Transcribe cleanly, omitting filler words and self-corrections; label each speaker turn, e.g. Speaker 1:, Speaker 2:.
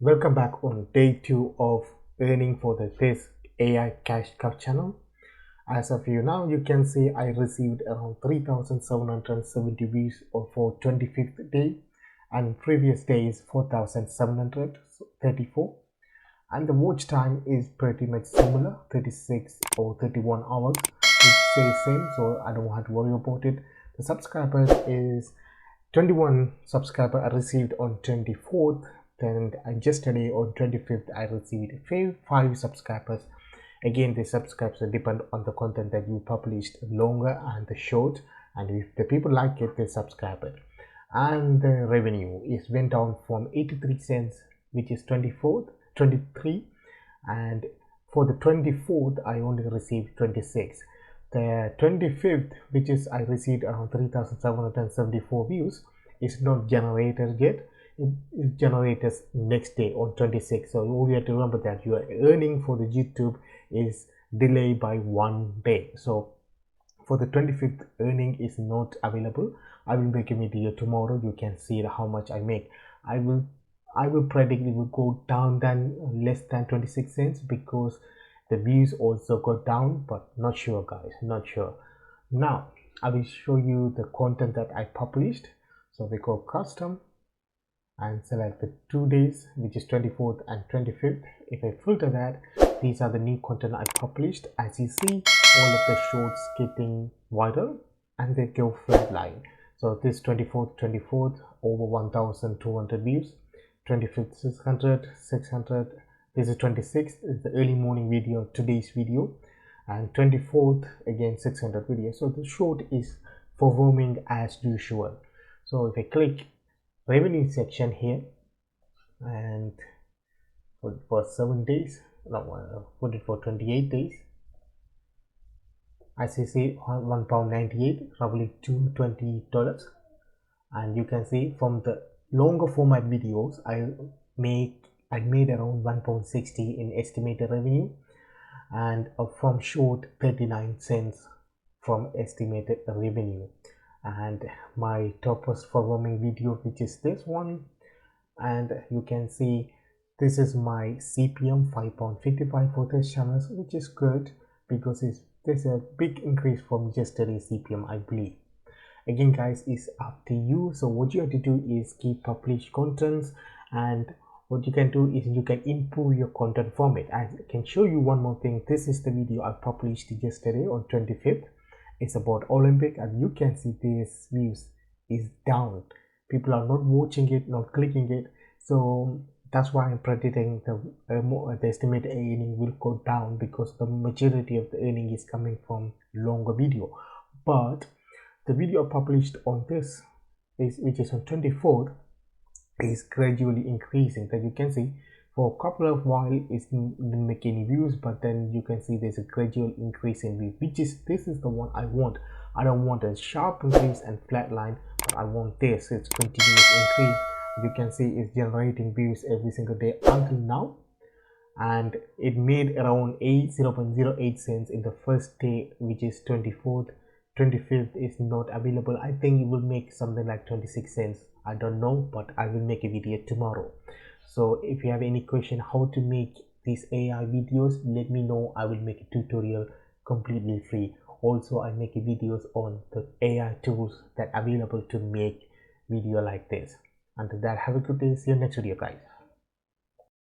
Speaker 1: Welcome back on day 2 of earning for this AI cash cow channel. As of you now, you can see I received around 3,770 views for 25th day, and previous day is 4,734, and the watch time is pretty much similar, 36 or 31 hours. It says same, so I don't have to worry about it. The subscribers is 21 subscriber I received on 24th. Then yesterday on 25th I received 5 subscribers. Again, the subscribers depend on the content that you published, longer and the short, and if the people like it, they subscribe it. And the revenue is went down from 83 cents, which is 23, and for the 24th I only received 26. The 25th, which is I received around 3,774 views, is not generated yet. It generates next day on 26. So you have to remember that your earning for the YouTube is delayed by 1 day. So for the 25th, earning is not available. I will make a video tomorrow. You can see how much I make. I will predict it will go down than less than 26 cents because the views also go down, but not sure, guys, not sure. Now I will show you the content that I published. So we go custom and select the 2 days, which is 24th and 25th. If I filter that, these are the new content I published. As you see, all of the shorts getting wider and they go flatline. So this 24th over 1,200 views, 25th 600. This is 26th, is the early morning video, today's video, and 24th again 600 videos. So the short is performing as usual. So if I click revenue section here and put it for 7 days, put it for 28 days, as you see, £1.98, roughly $220. And you can see from the longer format videos I made around £1.60 in estimated revenue, and from short 39 cents from estimated revenue. And my top performing video, which is this one, and you can see this is my CPM £5.55 for this channel, which is good because there's a big increase from yesterday's CPM, I believe. Again, guys, it's up to you. So what you have to do is keep publish contents, and what you can do is you can improve your content format. I can show you one more thing. This is the video I published yesterday on 25th. It's about Olympic, and you can see this views is down. People are not watching it, not clicking it. So that's why I'm predicting the estimated earning will go down, because the majority of the earning is coming from longer video. But the video published on this which is on 24th, is gradually increasing. That you can see for a couple of while it didn't make any views, but then you can see there's a gradual increase in views, this is the one I want. I don't want a sharp increase and flat line, but I want this, it's continuous increase. You can see it's generating views every single day until now, and it made around 0.08 cents in the first day, which is 24th. 25th is not available. I think it will make something like 26 cents. I don't know, but I will make a video tomorrow. So if you have any question how to make these AI videos, let me know. I will make a tutorial completely free. Also, I make videos on the AI tools that are available to make video like this. Until that, have a good day. See you next video, guys.